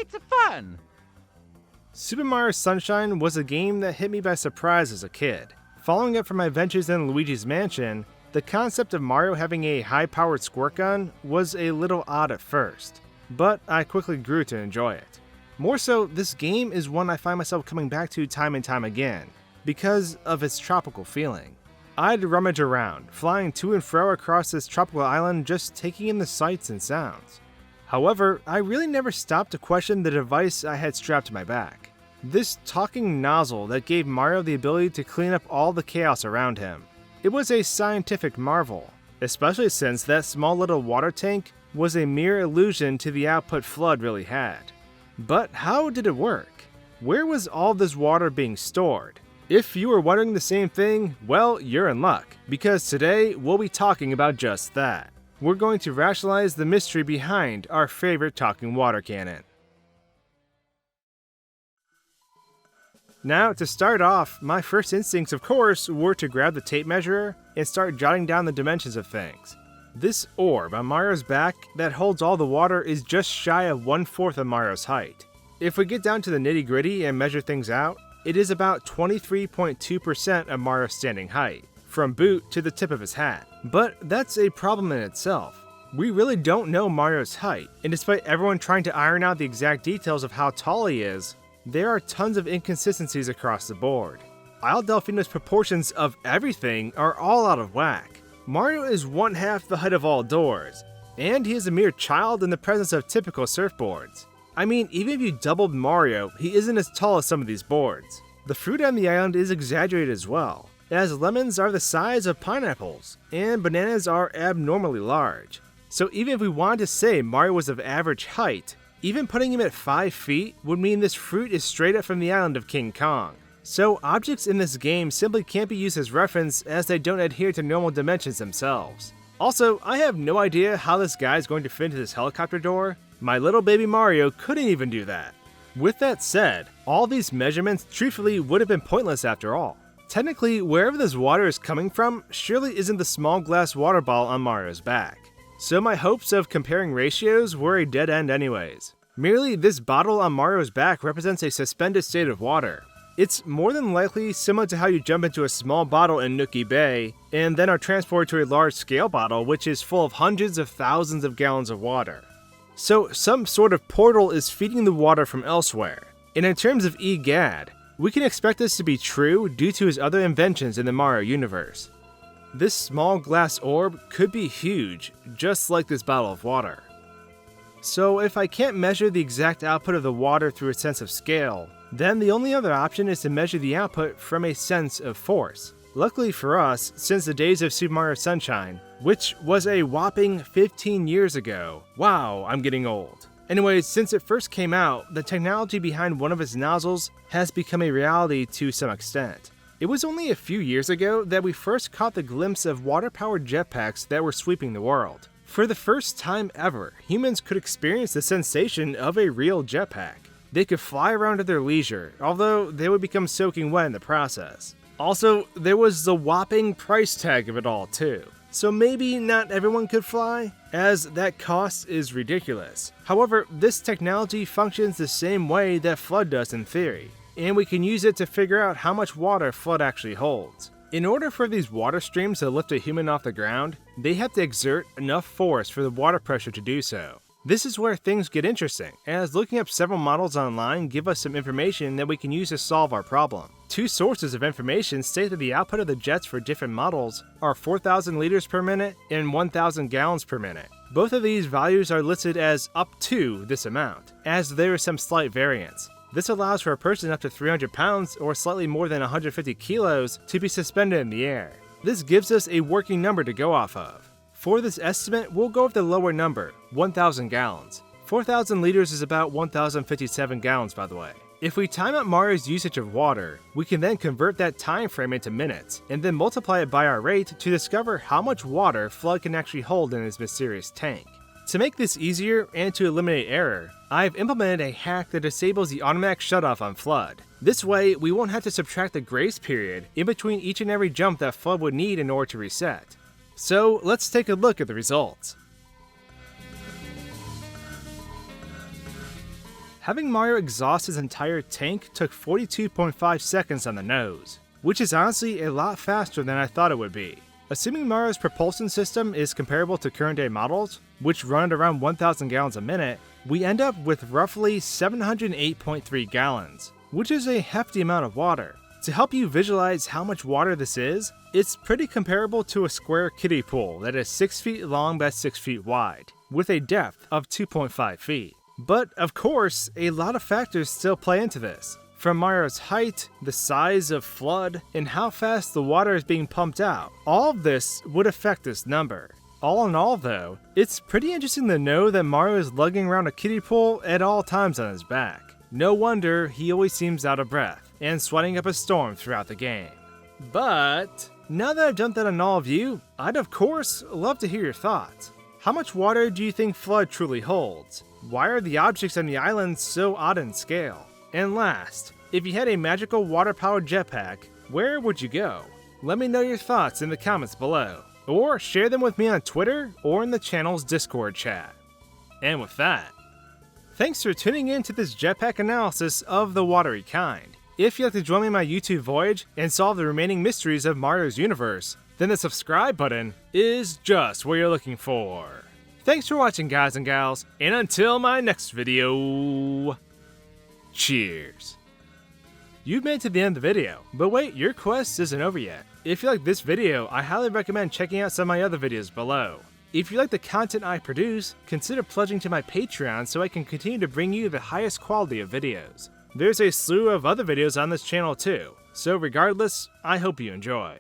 It's fun! Super Mario Sunshine was a game that hit me by surprise as a kid. Following up from my adventures in Luigi's Mansion, the concept of Mario having a high-powered squirt gun was a little odd at first, but I quickly grew to enjoy it. More so, this game is one I find myself coming back to time and time again, because of its tropical feeling. I'd rummage around, flying to and fro across this tropical island just taking in the sights and sounds. However, I really never stopped to question the device I had strapped to my back. This talking nozzle that gave Mario the ability to clean up all the chaos around him. It was a scientific marvel, especially since that small little water tank was a mere illusion to the output F.L.U.D. really had. But how did it work? Where was all this water being stored? If you were wondering the same thing, well, you're in luck, because today we'll be talking about just that. We're going to rationalize the mystery behind our favorite talking water cannon. Now, to start off, my first instincts of course were to grab the tape measure and start jotting down the dimensions of things. This orb on Mario's back that holds all the water is just shy of 1/4 of Mario's height. If we get down to the nitty gritty and measure things out, it is about 23.2% of Mario's standing height, from boot to the tip of his hat. But that's a problem in itself. We really don't know Mario's height, and despite everyone trying to iron out the exact details of how tall he is, there are tons of inconsistencies across the board. Isle Delfino's proportions of everything are all out of whack. Mario is 1/2 the height of all doors, and he is a mere child in the presence of typical surfboards. I mean, even if you doubled Mario, he isn't as tall as some of these boards. The fruit on the island is exaggerated as well, as lemons are the size of pineapples, and bananas are abnormally large. So even if we wanted to say Mario was of average height, even putting him at 5 feet would mean this fruit is straight up from the island of King Kong. So objects in this game simply can't be used as reference as they don't adhere to normal dimensions themselves. Also, I have no idea how this guy is going to fit into this helicopter door. My little baby Mario couldn't even do that. With that said, all these measurements truthfully would have been pointless after all. Technically, wherever this water is coming from surely isn't the small glass water ball on Mario's back. So my hopes of comparing ratios were a dead end anyways. Merely this bottle on Mario's back represents a suspended state of water. It's more than likely similar to how you jump into a small bottle in Nookie Bay, and then are transported to a large scale bottle which is full of hundreds of thousands of gallons of water. So some sort of portal is feeding the water from elsewhere. And in terms of EGAD, we can expect this to be true due to his other inventions in the Mario universe. This small glass orb could be huge, just like this bottle of water. So if I can't measure the exact output of the water through a sense of scale, then the only other option is to measure the output from a sense of force. Luckily for us, since the days of Super Mario Sunshine, which was a whopping 15 years ago. Wow, I'm getting old. Anyways, since it first came out, the technology behind one of its nozzles has become a reality to some extent. It was only a few years ago that we first caught the glimpse of water-powered jetpacks that were sweeping the world. For the first time ever, humans could experience the sensation of a real jetpack. They could fly around at their leisure, although they would become soaking wet in the process. Also, there was the whopping price tag of it all too. So maybe not everyone could fly, as that cost is ridiculous. However, this technology functions the same way that F.L.U.D. does in theory, and we can use it to figure out how much water F.L.U.D. actually holds. In order for these water streams to lift a human off the ground, they have to exert enough force for the water pressure to do so. This is where things get interesting, as looking up several models online give us some information that we can use to solve our problem. Two sources of information state that the output of the jets for different models are 4,000 liters per minute and 1,000 gallons per minute. Both of these values are listed as up to this amount, as there is some slight variance. This allows for a person up to 300 pounds or slightly more than 150 kilos to be suspended in the air. This gives us a working number to go off of. For this estimate, we'll go with the lower number, 1,000 gallons. 4,000 liters is about 1,057 gallons, by the way. If we time out Mario's usage of water, we can then convert that time frame into minutes, and then multiply it by our rate to discover how much water F.L.U.D. can actually hold in his mysterious tank. To make this easier and to eliminate error, I've implemented a hack that disables the automatic shutoff on F.L.U.D. This way, we won't have to subtract the grace period in between each and every jump that F.L.U.D. would need in order to reset. So let's take a look at the results. Having Mario exhaust his entire tank took 42.5 seconds on the nose, which is honestly a lot faster than I thought it would be. Assuming Mario's propulsion system is comparable to current day models, which run at around 1,000 gallons a minute, we end up with roughly 708.3 gallons, which is a hefty amount of water. To help you visualize how much water this is, it's pretty comparable to a square kiddie pool that is 6 feet long by 6 feet wide, with a depth of 2.5 feet. But of course, a lot of factors still play into this. From Mario's height, the size of F.L.U.D, and how fast the water is being pumped out. All of this would affect this number. All in all though, it's pretty interesting to know that Mario is lugging around a kiddie pool at all times on his back. No wonder he always seems out of breath and sweating up a storm throughout the game. But now that I've dumped that on all of you, I'd of course love to hear your thoughts. How much water do you think F.L.U.D truly holds? Why are the objects on the island so odd in scale? And last, if you had a magical water-powered jetpack, where would you go? Let me know your thoughts in the comments below, or share them with me on Twitter or in the channel's Discord chat. And with that, thanks for tuning in to this jetpack analysis of the watery kind. If you'd like to join me on my YouTube voyage and solve the remaining mysteries of Mario's universe, then the subscribe button is just what you're looking for. Thanks for watching, guys and gals, and until my next video, cheers. You've made it to the end of the video, but wait, your quest isn't over yet. If you like this video, I highly recommend checking out some of my other videos below. If you like the content I produce, consider pledging to my Patreon so I can continue to bring you the highest quality of videos. There's a slew of other videos on this channel too, so regardless, I hope you enjoy.